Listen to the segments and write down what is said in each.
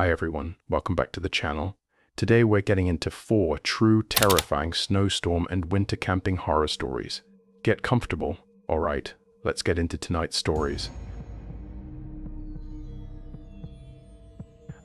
Hi everyone, welcome back to the channel. Today we're getting into 4 true terrifying snowstorm and winter camping horror stories. Get comfortable. Alright, let's get into tonight's stories.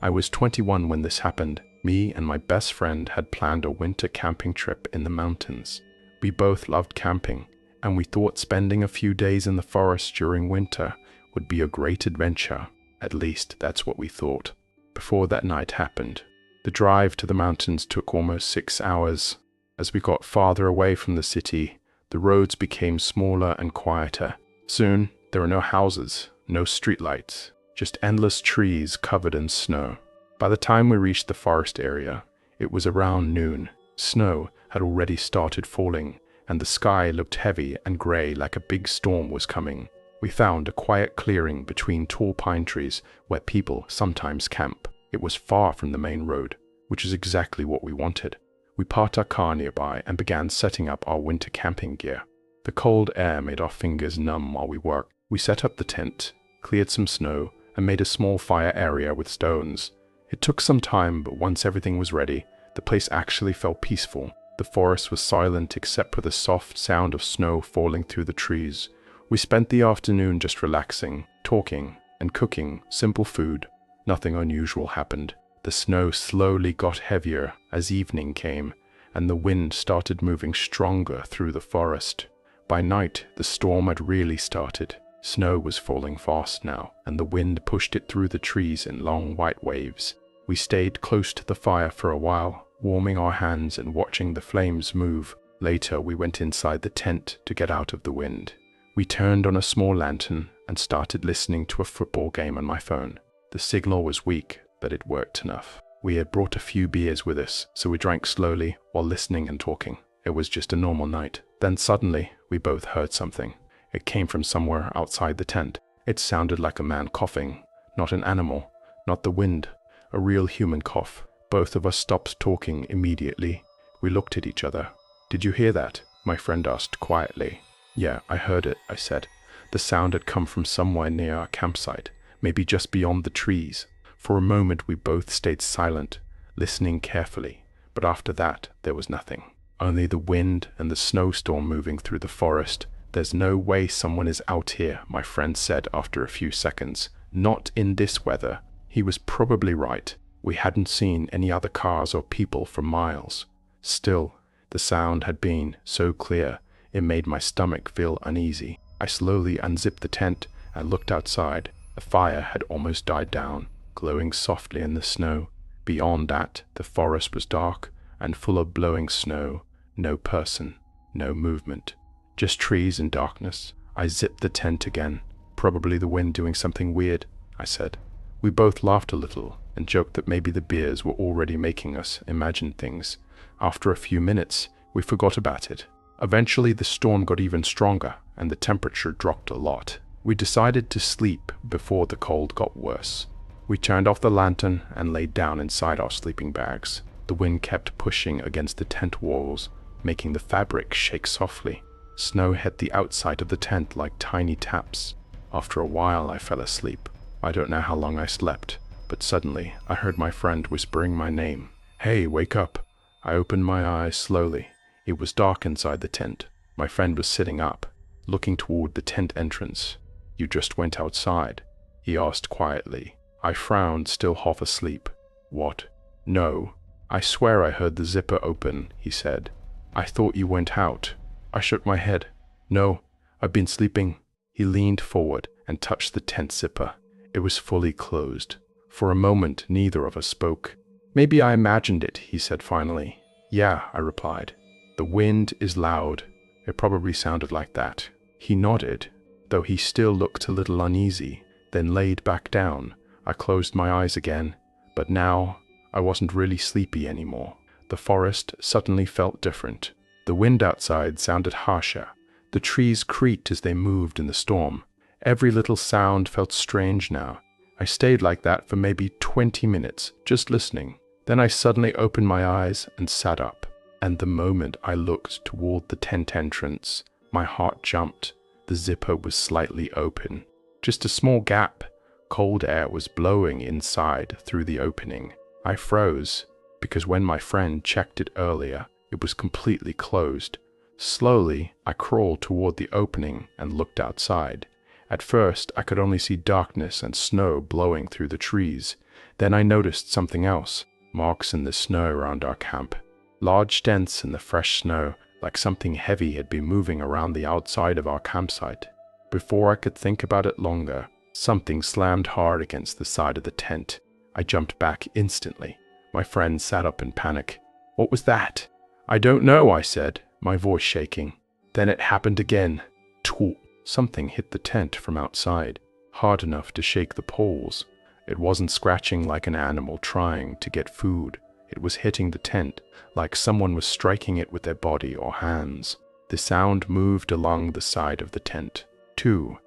I was 21 when this happened. Me and my best friend had planned a winter camping trip in the mountains. We both loved camping, and we thought spending a few days in the forest during winter would be a great adventure. At least that's what we thought. Before that night happened, the drive to the mountains took almost 6 hours. As we got farther away from the city, the roads became smaller and quieter. Soon, there were no houses, no streetlights, just endless trees covered in snow. By the time we reached the forest area, it was around noon. Snow had already started falling, and the sky looked heavy and gray like a big storm was coming. We found a quiet clearing between tall pine trees where people sometimes camp. It was far from the main road, which is exactly what we wanted. We parked our car nearby and began setting up our winter camping gear. The cold air made our fingers numb while we worked. We set up the tent, cleared some snow, and made a small fire area with stones. It took some time, but once everything was ready, the place actually felt peaceful. The forest was silent except for the soft sound of snow falling through the trees. We spent the afternoon just relaxing, talking, and cooking simple food. Nothing unusual happened. The snow slowly got heavier as evening came, and the wind started moving stronger through the forest. By night, the storm had really started. Snow was falling fast now, and the wind pushed it through the trees in long white waves. We stayed close to the fire for a while, warming our hands and watching the flames move. Later, we went inside the tent to get out of the wind. We turned on a small lantern and started listening to a football game on my phone. The signal was weak, but it worked enough. We had brought a few beers with us, so we drank slowly while listening and talking. It was just a normal night. Then suddenly, we both heard something. It came from somewhere outside the tent. It sounded like a man coughing, not an animal, not the wind, a real human cough. Both of us stopped talking immediately. We looked at each other. "Did you hear that?" my friend asked quietly. "Yeah, I heard it," I said. The sound had come from somewhere near our campsite, maybe just beyond the trees. For a moment we both stayed silent, listening carefully, but after that there was nothing. Only the wind and the snowstorm moving through the forest. "There's no way someone is out here," my friend said after a few seconds. "Not in this weather." He was probably right. We hadn't seen any other cars or people for miles. Still, the sound had been so clear, it made my stomach feel uneasy. I slowly unzipped the tent and looked outside. The fire had almost died down, glowing softly in the snow. Beyond that, the forest was dark and full of blowing snow. No person, no movement, just trees and darkness. I zipped the tent again. "Probably the wind doing something weird," I said. We both laughed a little and joked that maybe the beers were already making us imagine things. After a few minutes, we forgot about it. Eventually, the storm got even stronger and the temperature dropped a lot. We decided to sleep before the cold got worse. We turned off the lantern and laid down inside our sleeping bags. The wind kept pushing against the tent walls, making the fabric shake softly. Snow hit the outside of the tent like tiny taps. After a while, I fell asleep. I don't know how long I slept, but suddenly I heard my friend whispering my name. "Hey, wake up." I opened my eyes slowly. It was dark inside the tent. My friend was sitting up, looking toward the tent entrance. "You just went outside?" he asked quietly. I frowned, still half asleep. "What? No. I swear I heard the zipper open," he said. "I thought you went out." I shook my head. "No, I've been sleeping." He leaned forward and touched the tent zipper. It was fully closed. For a moment, neither of us spoke. "Maybe I imagined it," he said finally. "Yeah," I replied. "The wind is loud. It probably sounded like that." He nodded, though he still looked a little uneasy, then laid back down. I closed my eyes again, but now I wasn't really sleepy anymore. The forest suddenly felt different. The wind outside sounded harsher. The trees creaked as they moved in the storm. Every little sound felt strange now. I stayed like that for maybe 20 minutes, just listening. Then I suddenly opened my eyes and sat up. And the moment I looked toward the tent entrance, my heart jumped. The zipper was slightly open. Just a small gap, Cold air was blowing inside through the opening. I froze, because when my friend checked it earlier, it was completely closed. Slowly, I crawled toward the opening and looked outside. At first, I could only see darkness and snow blowing through the trees. Then I noticed something else, marks in the snow around our camp. Large dents in the fresh snow, like something heavy had been moving around the outside of our campsite. Before I could think about it longer, something slammed hard against the side of the tent. I jumped back instantly. My friend sat up in panic. "What was that?" "I don't know," I said, my voice shaking. Then it happened again. Toot! Something hit the tent from outside, hard enough to shake the poles. It wasn't scratching like an animal trying to get food. It was hitting the tent, like someone was striking it with their body or hands. The sound moved along the side of the tent. Two.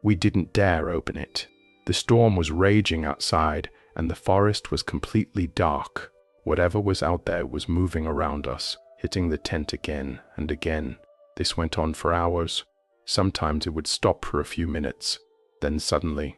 We didn't dare open it. The storm was raging outside, and the forest was completely dark. Whatever was out there was moving around us, hitting the tent again and again. This went on for hours. Sometimes it would stop for a few minutes. Then suddenly,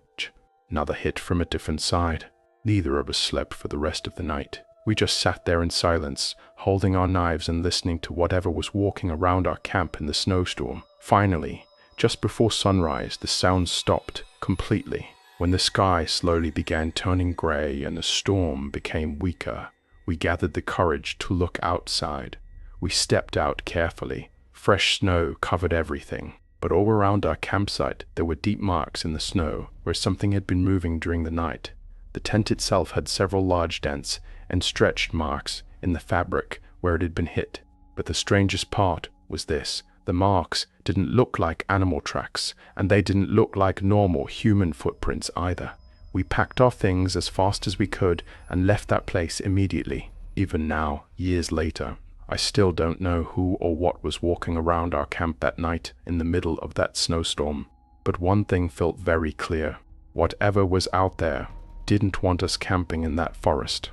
another hit from a different side. Neither of us slept for the rest of the night. We just sat there in silence, holding our knives and listening to whatever was walking around our camp in the snowstorm. Finally, just before sunrise, the sound stopped completely. When the sky slowly began turning gray and the storm became weaker, we gathered the courage to look outside. We stepped out carefully. Fresh snow covered everything, but all around our campsite there were deep marks in the snow where something had been moving during the night. The tent itself had several large dents and stretched marks in the fabric where it had been hit. But the strangest part was this: the marks didn't look like animal tracks, and they didn't look like normal human footprints either. We packed our things as fast as we could and left that place immediately. Even now, years later, I still don't know who or what was walking around our camp that night in the middle of that snowstorm. But one thing felt very clear: whatever was out there didn't want us camping in that forest.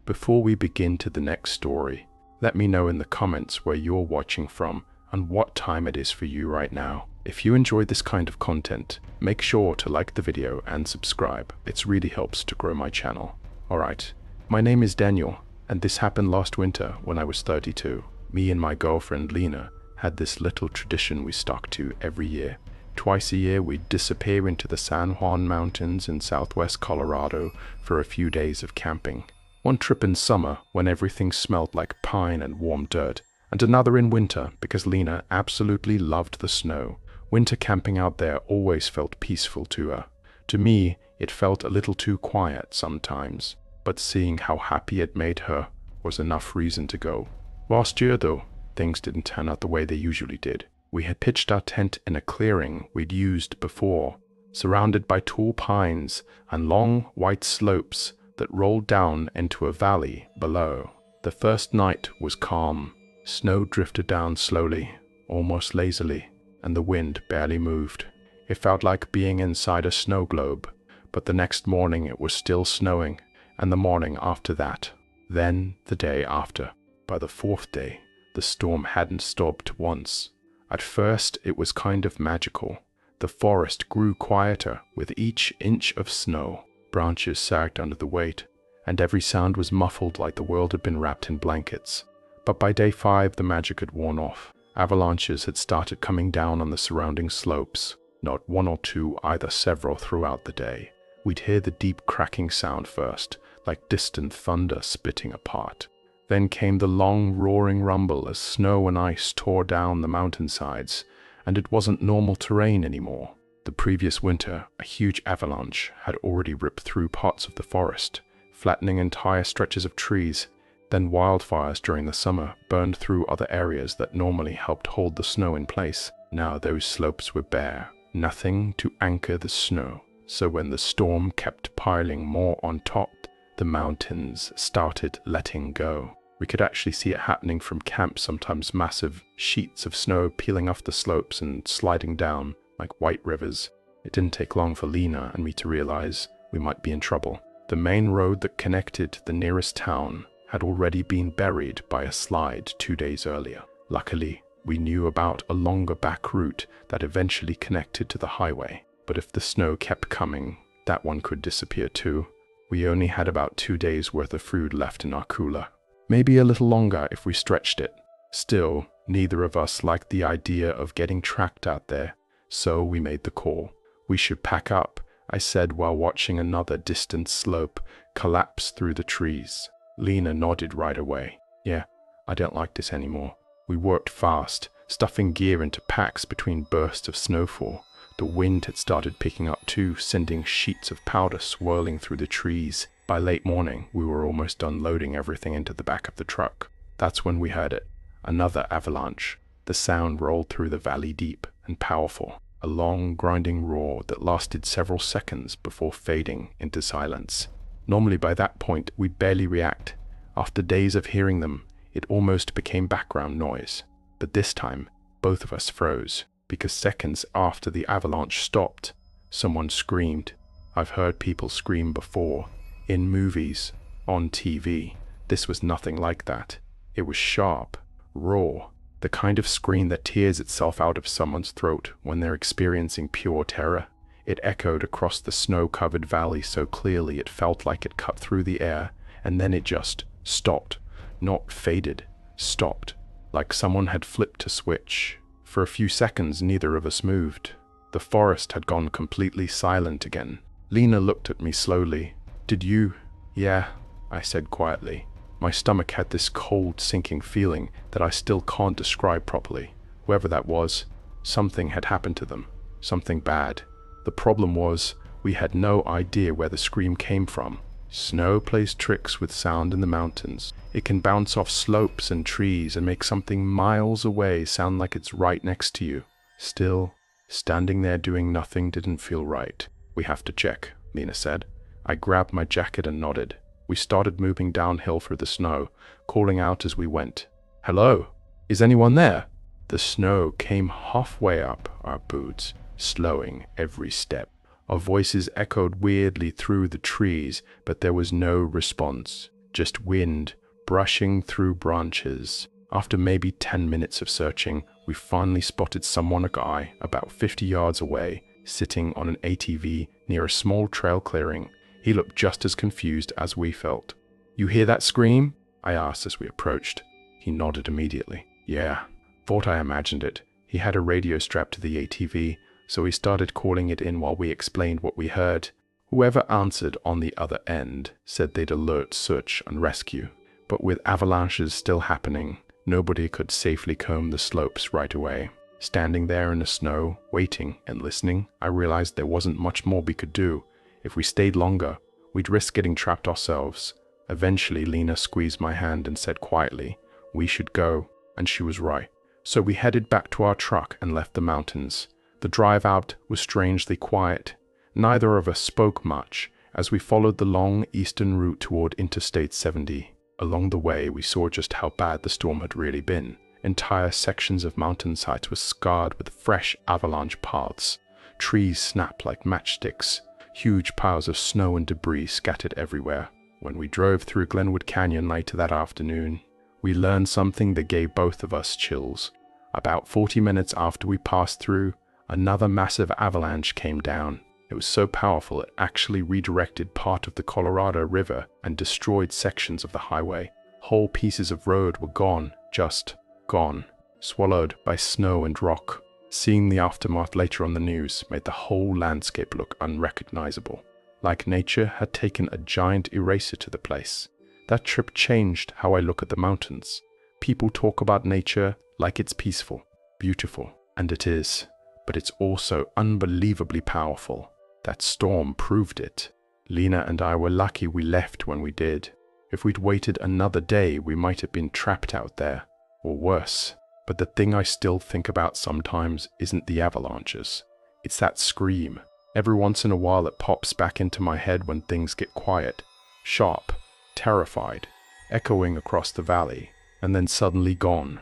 Before we begin to the next story, let me know in the comments where you're watching from and what time it is for you right now. If you enjoy this kind of content, make sure to like the video and subscribe. It really helps to grow my channel. Alright, my name is Daniel, and this happened last winter when I was 32. Me and my girlfriend Lena had this little tradition we stuck to every year. Twice a year we'd disappear into the San Juan Mountains in southwest Colorado for a few days of camping. One trip in summer when everything smelled like pine and warm dirt, and another in winter because Lena absolutely loved the snow. Winter camping out there always felt peaceful to her. To me, it felt a little too quiet sometimes, but seeing how happy it made her was enough reason to go. Last year, though, things didn't turn out the way they usually did. We had pitched our tent in a clearing we'd used before, surrounded by tall pines and long white slopes that rolled down into a valley below. The first night was calm. Snow drifted down slowly, almost lazily, and the wind barely moved. It felt like being inside a snow globe, but the next morning it was still snowing, and the morning after that, then the day after. By the fourth day, the storm hadn't stopped once. At first, it was kind of magical. The forest grew quieter with each inch of snow. Branches sagged under the weight, and every sound was muffled like the world had been wrapped in blankets. But by day 5, the magic had worn off. Avalanches had started coming down on the surrounding slopes. Not one or two, either several throughout the day. We'd hear the deep cracking sound first, like distant thunder splitting apart. Then came the long roaring rumble as snow and ice tore down the mountainsides, and it wasn't normal terrain anymore. The previous winter, a huge avalanche had already ripped through parts of the forest, flattening entire stretches of trees. Then wildfires during the summer burned through other areas that normally helped hold the snow in place. Now those slopes were bare, nothing to anchor the snow. So when the storm kept piling more on top, the mountains started letting go. We could actually see it happening from camp, sometimes massive sheets of snow peeling off the slopes and sliding down like white rivers. It didn't take long for Lena and me to realize we might be in trouble. The main road that connected the nearest town had already been buried by a slide 2 days earlier. Luckily, we knew about a longer back route that eventually connected to the highway. But if the snow kept coming, that one could disappear too. We only had about 2 days worth of food left in our cooler. Maybe a little longer if we stretched it. Still, neither of us liked the idea of getting tracked out there, so we made the call. We should pack up, I said while watching another distant slope collapse through the trees. Lena nodded right away. Yeah, I don't like this anymore. We worked fast, stuffing gear into packs between bursts of snowfall. The wind had started picking up too, sending sheets of powder swirling through the trees. By late morning, we were almost done loading everything into the back of the truck. That's when we heard it. Another avalanche. The sound rolled through the valley deep and powerful. A long, grinding roar that lasted several seconds before fading into silence. Normally by that point, we'd barely react. After days of hearing them, it almost became background noise. But this time, both of us froze, because seconds after the avalanche stopped, someone screamed. I've heard people scream before, in movies, on TV. This was nothing like that. It was sharp, raw, the kind of scream that tears itself out of someone's throat when they're experiencing pure terror. It echoed across the snow-covered valley so clearly it felt like it cut through the air, and then it just stopped. Not faded, stopped, like someone had flipped a switch. For a few seconds, neither of us moved. The forest had gone completely silent again. Lena looked at me slowly. Did you? Yeah, I said quietly. My stomach had this cold, sinking feeling that I still can't describe properly. Whoever that was, something had happened to them. Something bad. The problem was, we had no idea where the scream came from. Snow plays tricks with sound in the mountains. It can bounce off slopes and trees and make something miles away sound like it's right next to you. Still, standing there doing nothing didn't feel right. We have to check, Lena said. I grabbed my jacket and nodded. We started moving downhill through the snow, calling out as we went. Hello? Is anyone there? The snow came halfway up our boots, slowing every step. Our voices echoed weirdly through the trees, but there was no response. Just wind brushing through branches. After maybe 10 minutes of searching, we finally spotted someone, a guy, about 50 yards away, sitting on an ATV near a small trail clearing. He looked just as confused as we felt. You hear that scream? I asked as we approached. He nodded immediately. Yeah, thought I imagined it. He had a radio strapped to the ATV, so he started calling it in while we explained what we heard. Whoever answered on the other end said they'd alert search and rescue. But with avalanches still happening, nobody could safely comb the slopes right away. Standing there in the snow, waiting and listening, I realized there wasn't much more we could do. If we stayed longer, we'd risk getting trapped ourselves. Eventually, Lena squeezed my hand and said quietly, we should go, and she was right. So we headed back to our truck and left the mountains. The drive out was strangely quiet. Neither of us spoke much as we followed the long eastern route toward Interstate 70. Along the way, we saw just how bad the storm had really been. Entire sections of mountainsides were scarred with fresh avalanche paths. Trees snapped like matchsticks. Huge piles of snow and debris scattered everywhere. When we drove through Glenwood Canyon later that afternoon, we learned something that gave both of us chills. About 40 minutes after we passed through, another massive avalanche came down. It was so powerful it actually redirected part of the Colorado River and destroyed sections of the highway. Whole pieces of road were gone, just gone, swallowed by snow and rock. Seeing the aftermath later on the news made the whole landscape look unrecognizable, like nature had taken a giant eraser to the place. That trip changed how I look at the mountains. People talk about nature like it's peaceful, beautiful, and it is, but it's also unbelievably powerful. That storm proved it. Lena and I were lucky we left when we did. If we'd waited another day, we might have been trapped out there, or worse. But the thing I still think about sometimes isn't the avalanches. It's that scream. Every once in a while it pops back into my head when things get quiet, sharp, terrified, echoing across the valley, and then suddenly gone.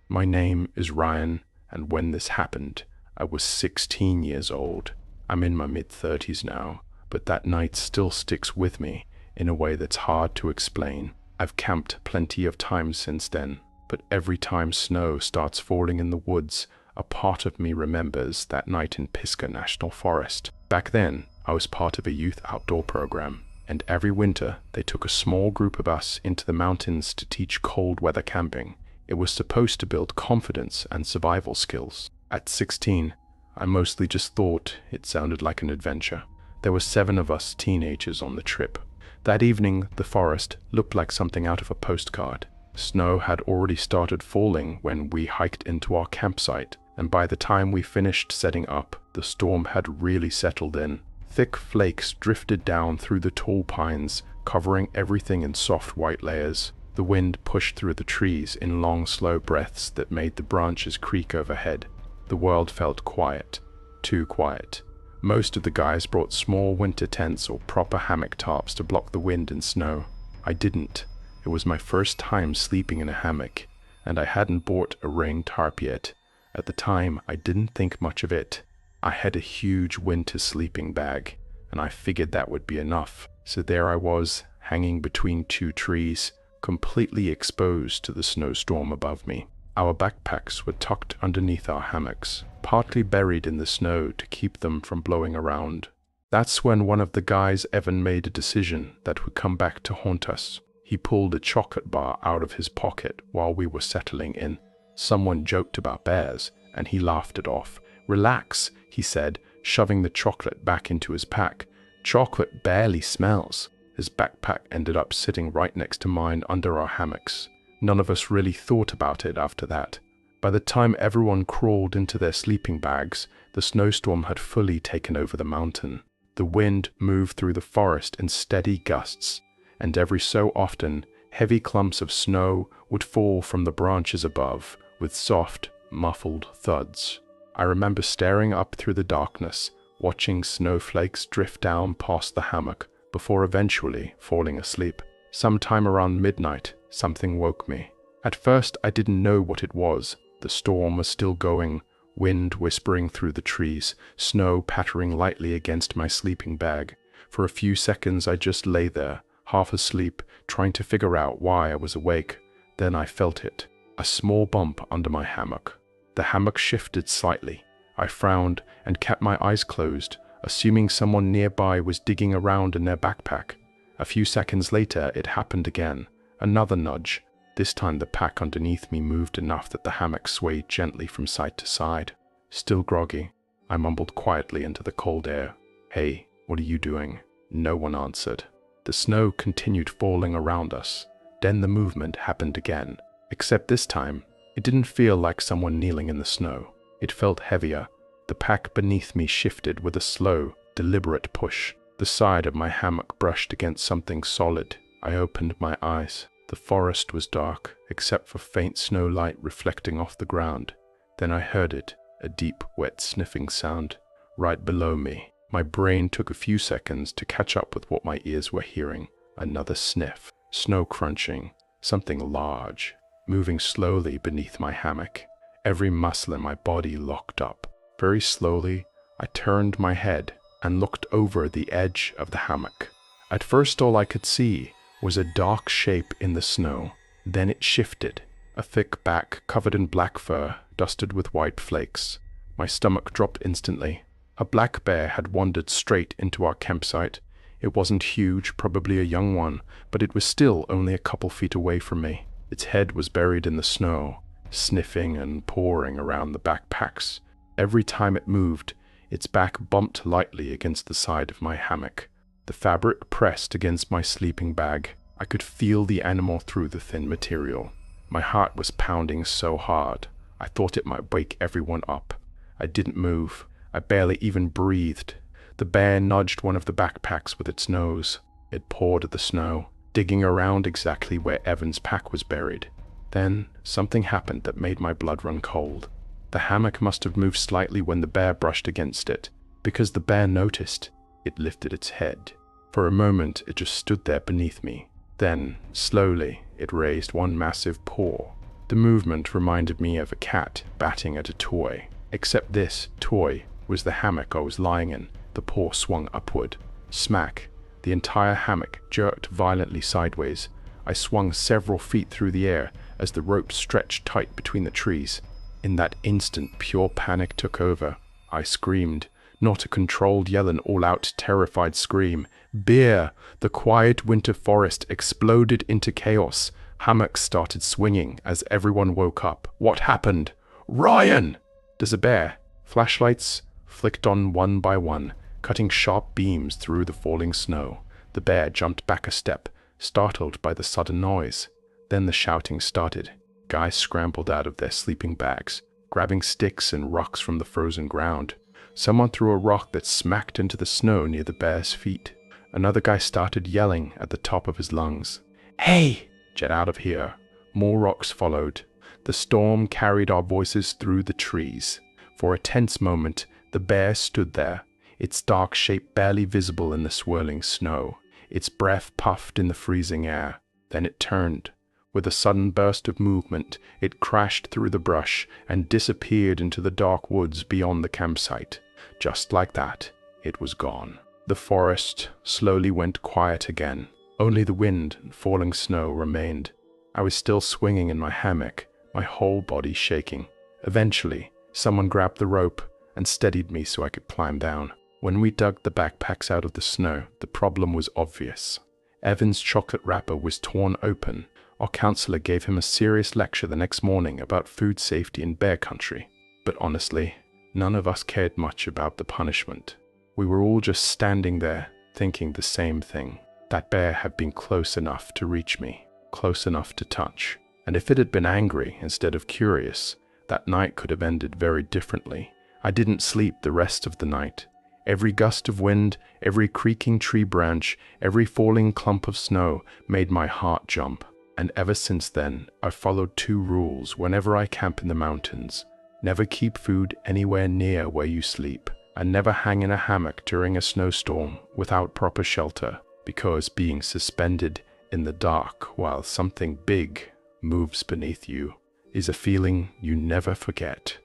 My name is Ryan, and when this happened, I was 16 years old. I'm in my mid-30s now, but that night still sticks with me. in a way that's hard to explain. I've camped plenty of times since then, but every time snow starts falling in the woods, a part of me remembers that night in Pisgah National Forest. Back then, I was part of a youth outdoor program, and every winter they took a small group of us into the mountains to teach cold weather camping. It was supposed to build confidence and survival skills. At 16, I mostly just thought it sounded like an adventure. There were 7 of us teenagers on the trip. That evening, the forest looked like something out of a postcard. Snow had already started falling when we hiked into our campsite, and by the time we finished setting up, the storm had really settled in. Thick flakes drifted down through the tall pines, covering everything in soft white layers. The wind pushed through the trees in long, slow breaths that made the branches creak overhead. The world felt quiet. Too quiet. Most of the guys brought small winter tents or proper hammock tarps to block the wind and snow. I didn't. It was my first time sleeping in a hammock, and I hadn't bought a rain tarp yet. At the time, I didn't think much of it. I had a huge winter sleeping bag, and I figured that would be enough. So there I was, hanging between 2 trees, completely exposed to the snowstorm above me. Our backpacks were tucked underneath our hammocks, partly buried in the snow to keep them from blowing around. That's when one of the guys, Evan, made a decision that would come back to haunt us. He pulled a chocolate bar out of his pocket while we were settling in. Someone joked about bears, and he laughed it off. "Relax," he said, shoving the chocolate back into his pack. "Chocolate barely smells." His backpack ended up sitting right next to mine under our hammocks. None of us really thought about it after that. By the time everyone crawled into their sleeping bags, the snowstorm had fully taken over the mountain. The wind moved through the forest in steady gusts, and every so often, heavy clumps of snow would fall from the branches above, with soft, muffled thuds. I remember staring up through the darkness, watching snowflakes drift down past the hammock, before eventually falling asleep. Sometime around midnight, something woke me. At first, I didn't know what it was. The storm was still going, wind whispering through the trees, snow pattering lightly against my sleeping bag. For a few seconds, I just lay there, half asleep, trying to figure out why I was awake. Then I felt it. A small bump under my hammock. The hammock shifted slightly. I frowned and kept my eyes closed, assuming someone nearby was digging around in their backpack. A few seconds later, it happened again. Another nudge. This time the pack underneath me moved enough that the hammock swayed gently from side to side. Still groggy, I mumbled quietly into the cold air. "Hey, what are you doing?" No one answered. The snow continued falling around us. Then the movement happened again. Except this time, it didn't feel like someone kneeling in the snow. It felt heavier. The pack beneath me shifted with a slow, deliberate push. The side of my hammock brushed against something solid. I opened my eyes. The forest was dark, except for faint snow light reflecting off the ground. Then I heard it, a deep, wet sniffing sound, right below me. My brain took a few seconds to catch up with what my ears were hearing. Another sniff. Snow crunching. Something large, moving slowly beneath my hammock. Every muscle in my body locked up. Very slowly, I turned my head and looked over the edge of the hammock. At first, all I could see was a dark shape in the snow. Then it shifted. A thick back covered in black fur, dusted with white flakes. My stomach dropped instantly. A black bear had wandered straight into our campsite. It wasn't huge, probably a young one, but it was still only a couple feet away from me. Its head was buried in the snow, sniffing and pawing around the backpacks. Every time it moved, its back bumped lightly against the side of my hammock. The fabric pressed against my sleeping bag. I could feel the animal through the thin material. My heart was pounding so hard, I thought it might wake everyone up. I didn't move. I barely even breathed. The bear nudged one of the backpacks with its nose. It pawed at the snow, digging around exactly where Evan's pack was buried. Then something happened that made my blood run cold. The hammock must have moved slightly when the bear brushed against it. Because the bear noticed, it lifted its head. For a moment, it just stood there beneath me. Then, slowly, it raised one massive paw. The movement reminded me of a cat batting at a toy. Except this toy was the hammock I was lying in. The paw swung upward. Smack! The entire hammock jerked violently sideways. I swung several feet through the air as the rope stretched tight between the trees. In that instant, pure panic took over. I screamed, not a controlled yell, an all-out terrified scream. Beer! The quiet winter forest exploded into chaos. Hammocks started swinging as everyone woke up. What happened? Ryan! There's a bear. Flashlights flicked on one by one, cutting sharp beams through the falling snow. The bear jumped back a step, startled by the sudden noise. Then the shouting started. Guys scrambled out of their sleeping bags, grabbing sticks and rocks from the frozen ground. Someone threw a rock that smacked into the snow near the bear's feet. Another guy started yelling at the top of his lungs. "Hey, get out of here!" More rocks followed. The storm carried our voices through the trees. For a tense moment, the bear stood there, its dark shape barely visible in the swirling snow. Its breath puffed in the freezing air. Then it turned. With a sudden burst of movement, it crashed through the brush and disappeared into the dark woods beyond the campsite. Just like that, it was gone. The forest slowly went quiet again. Only the wind and falling snow remained. I was still swinging in my hammock, my whole body shaking. Eventually, someone grabbed the rope and steadied me so I could climb down. When we dug the backpacks out of the snow, the problem was obvious. Evan's chocolate wrapper was torn open. Our counselor gave him a serious lecture the next morning about food safety in bear country. But honestly, none of us cared much about the punishment. We were all just standing there, thinking the same thing. That bear had been close enough to reach me, close enough to touch. And if it had been angry instead of curious, that night could have ended very differently. I didn't sleep the rest of the night. Every gust of wind, every creaking tree branch, every falling clump of snow made my heart jump. And ever since then, I've followed two rules whenever I camp in the mountains. Never keep food anywhere near where you sleep, and never hang in a hammock during a snowstorm without proper shelter, because being suspended in the dark while something big moves beneath you is a feeling you never forget.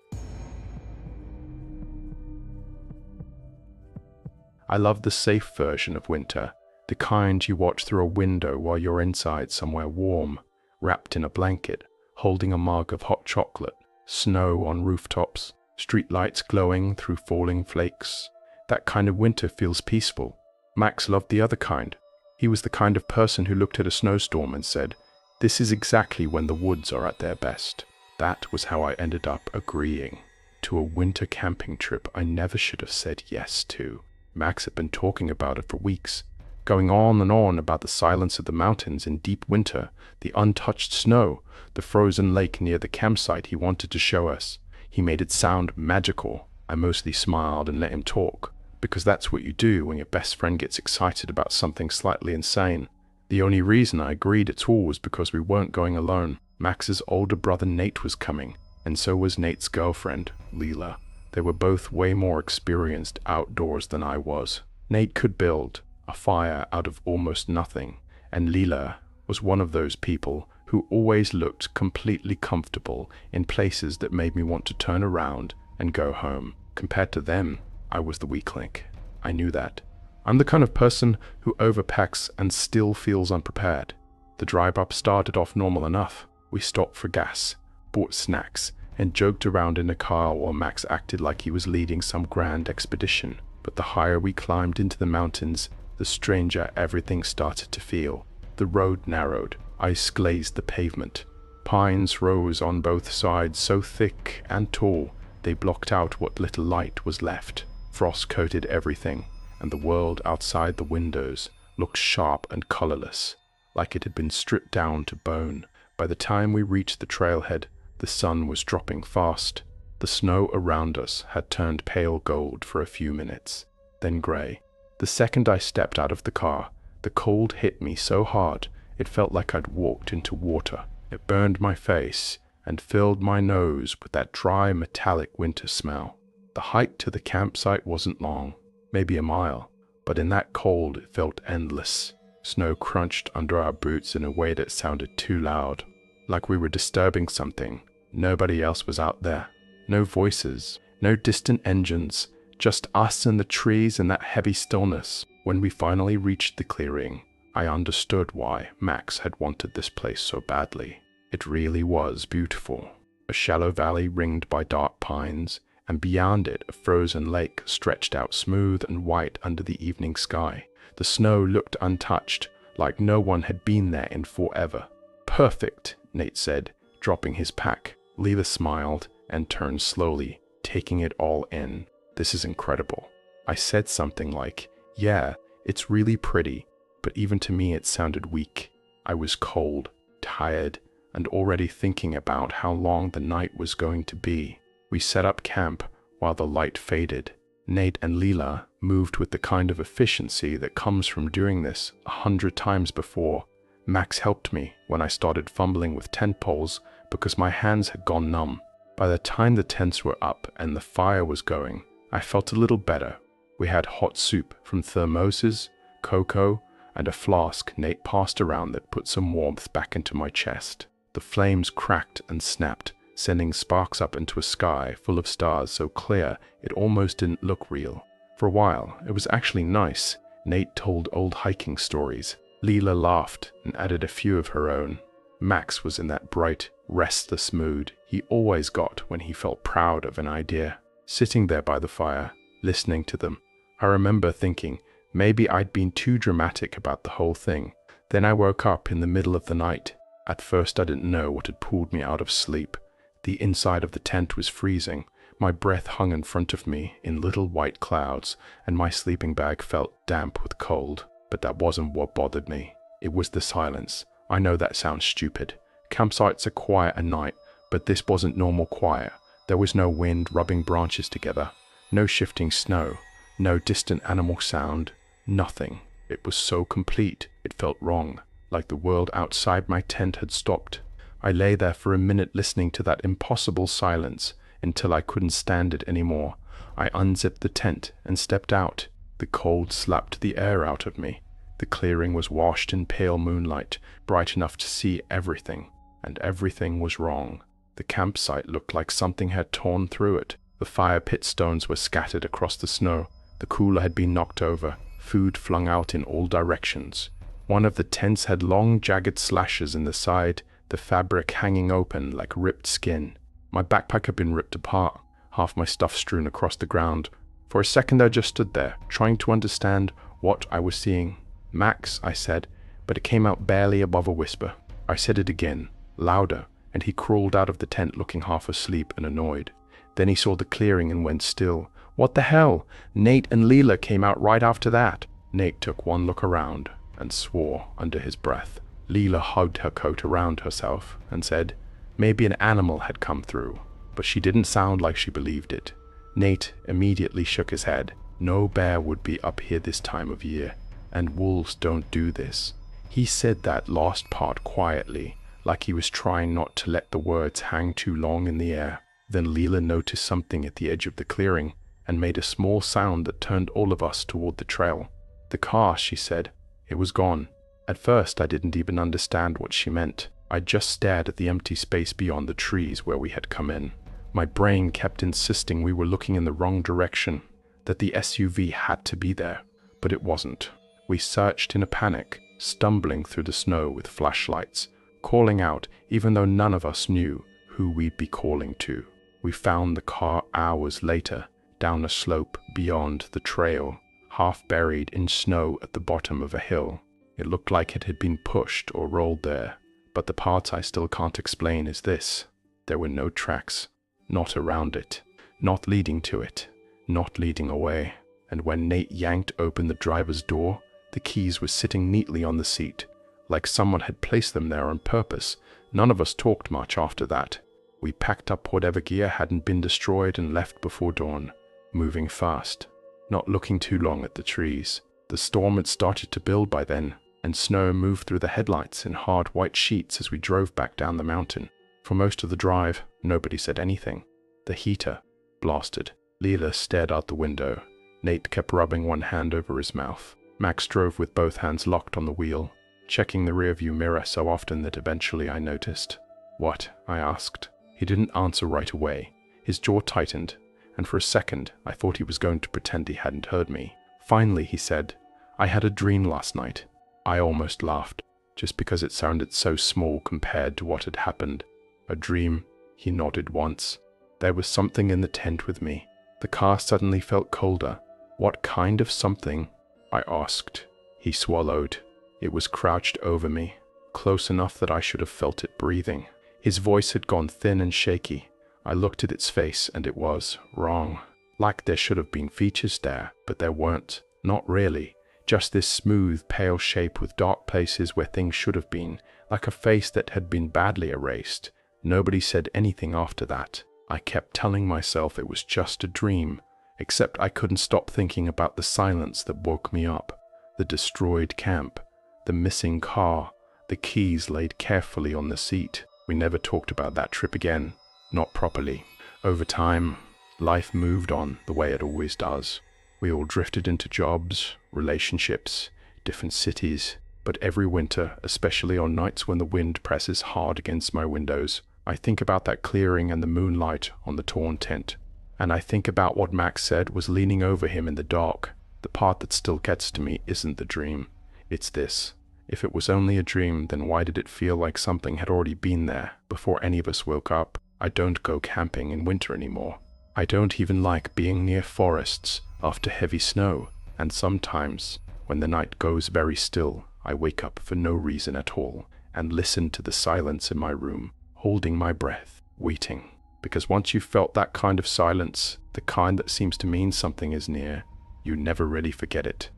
I love the safe version of winter, the kind you watch through a window while you're inside somewhere warm, wrapped in a blanket, holding a mug of hot chocolate, snow on rooftops, streetlights glowing through falling flakes. That kind of winter feels peaceful. Max loved the other kind. He was the kind of person who looked at a snowstorm and said, "This is exactly when the woods are at their best." That was how I ended up agreeing to a winter camping trip I never should have said yes to. Max had been talking about it for weeks, going on and on about the silence of the mountains in deep winter, the untouched snow, the frozen lake near the campsite he wanted to show us. He made it sound magical. I mostly smiled and let him talk, because that's what you do when your best friend gets excited about something slightly insane. The only reason I agreed at all was because we weren't going alone. Max's older brother Nate was coming, and so was Nate's girlfriend, Leela. They were both way more experienced outdoors than I was. Nate could build a fire out of almost nothing, and Leela was one of those people who always looked completely comfortable in places that made me want to turn around and go home. Compared to them, I was the weak link. I knew that. I'm the kind of person who overpacks and still feels unprepared. The drive up started off normal enough. We stopped for gas, bought snacks, and joked around in the car while Max acted like he was leading some grand expedition. But the higher we climbed into the mountains, the stranger everything started to feel. The road narrowed, ice glazed the pavement. Pines rose on both sides so thick and tall they blocked out what little light was left. Frost coated everything, and the world outside the windows looked sharp and colorless, like it had been stripped down to bone. By the time we reached the trailhead, the sun was dropping fast. The snow around us had turned pale gold for a few minutes, then gray. The second I stepped out of the car, the cold hit me so hard it felt like I'd walked into water. It burned my face and filled my nose with that dry, metallic winter smell. The hike to the campsite wasn't long, maybe a mile, but in that cold it felt endless. Snow crunched under our boots in a way that sounded too loud, like we were disturbing something. Nobody else was out there. No voices, no distant engines, just us and the trees and that heavy stillness. When we finally reached the clearing, I understood why Max had wanted this place so badly. It really was beautiful. A shallow valley ringed by dark pines, and beyond it a frozen lake stretched out smooth and white under the evening sky. The snow looked untouched, like no one had been there in forever. "Perfect," Nate said, dropping his pack. Leela smiled and turned slowly, taking it all in. "This is incredible." I said something like, "Yeah, it's really pretty," but even to me it sounded weak. I was cold, tired, and already thinking about how long the night was going to be. We set up camp while the light faded. Nate and Leela moved with the kind of efficiency that comes from doing this 100 times before. Max helped me when I started fumbling with tent poles because my hands had gone numb. By the time the tents were up and the fire was going, I felt a little better. We had hot soup from thermoses, cocoa, and a flask Nate passed around that put some warmth back into my chest. The flames cracked and snapped, sending sparks up into a sky full of stars so clear it almost didn't look real. For a while, it was actually nice. Nate told old hiking stories. Leela laughed and added a few of her own. Max was in that bright, restless mood he always got when he felt proud of an idea. Sitting there by the fire, listening to them, I remember thinking maybe I'd been too dramatic about the whole thing. Then I woke up in the middle of the night. At first I didn't know what had pulled me out of sleep. The inside of the tent was freezing. My breath hung in front of me in little white clouds, and my sleeping bag felt damp with cold. But that wasn't what bothered me. It was the silence. I know that sounds stupid. Campsites are quiet at night, but this wasn't normal quiet. There was no wind rubbing branches together, no shifting snow, no distant animal sound, nothing. It was so complete, it felt wrong, like the world outside my tent had stopped. I lay there for a minute listening to that impossible silence until I couldn't stand it anymore. I unzipped the tent and stepped out. The cold slapped the air out of me. The clearing was washed in pale moonlight, bright enough to see everything, and everything was wrong. The campsite looked like something had torn through it. The fire pit stones were scattered across the snow. The cooler had been knocked over, food flung out in all directions. One of the tents had long, jagged slashes in the side, the fabric hanging open like ripped skin. My backpack had been ripped apart, half my stuff strewn across the ground. For a second I just stood there, trying to understand what I was seeing. "Max," I said, but it came out barely above a whisper. I said it again, louder, and he crawled out of the tent looking half asleep and annoyed. Then he saw the clearing and went still. "What the hell?" Nate and Leela came out right after that. Nate took one look around and swore under his breath. Leela hugged her coat around herself and said maybe an animal had come through, but she didn't sound like she believed it. Nate immediately shook his head. No bear would be up here this time of year, and wolves don't do this. He said that last part quietly, like he was trying not to let the words hang too long in the air. Then Leela noticed something at the edge of the clearing and made a small sound that turned all of us toward the trail. "The car," she said. It was gone. At first I didn't even understand what she meant. I just stared at the empty space beyond the trees where we had come in. My brain kept insisting we were looking in the wrong direction, that the SUV had to be there, but it wasn't. We searched in a panic, stumbling through the snow with flashlights, calling out even though none of us knew who we'd be calling to. We found the car hours later, down a slope beyond the trail, half buried in snow at the bottom of a hill. It looked like it had been pushed or rolled there, but the part I still can't explain is this. There were no tracks, not around it, not leading to it, not leading away. And when Nate yanked open the driver's door, the keys were sitting neatly on the seat, like someone had placed them there on purpose. None of us talked much after that. We packed up whatever gear hadn't been destroyed and left before dawn, moving fast, not looking too long at the trees. The storm had started to build by then, and snow moved through the headlights in hard white sheets as we drove back down the mountain. For most of the drive, nobody said anything. The heater blasted. Leela stared out the window. Nate kept rubbing one hand over his mouth. Max drove with both hands locked on the wheel, checking the rearview mirror so often that eventually I noticed. "What?" I asked. He didn't answer right away. His jaw tightened, and for a second I thought he was going to pretend he hadn't heard me. Finally he said, I had a dream last night. I almost laughed, just because it sounded so small compared to what had happened. A dream? He nodded once. There was something in the tent with me. The car suddenly felt colder. What kind of something? I asked. He swallowed. It was crouched over me, close enough that I should have felt it breathing. His voice had gone thin and shaky. I looked at its face and it was wrong. Like there should have been features there, but there weren't. Not really. Just this smooth, pale shape with dark places where things should have been, like a face that had been badly erased. Nobody said anything after that. I kept telling myself it was just a dream, except I couldn't stop thinking about the silence that woke me up. The destroyed camp, the missing car, the keys laid carefully on the seat. We never talked about that trip again. Not properly. Over time, life moved on the way it always does. We all drifted into jobs, relationships, different cities, but every winter, especially on nights when the wind presses hard against my windows, I think about that clearing and the moonlight on the torn tent. And I think about what Max said was leaning over him in the dark. The part that still gets to me isn't the dream. It's this. If it was only a dream, then why did it feel like something had already been there before any of us woke up? I don't go camping in winter anymore. I don't even like being near forests after heavy snow. And sometimes, when the night goes very still, I wake up for no reason at all and listen to the silence in my room, holding my breath, waiting. Because once you've felt that kind of silence, the kind that seems to mean something is near, you never really forget it.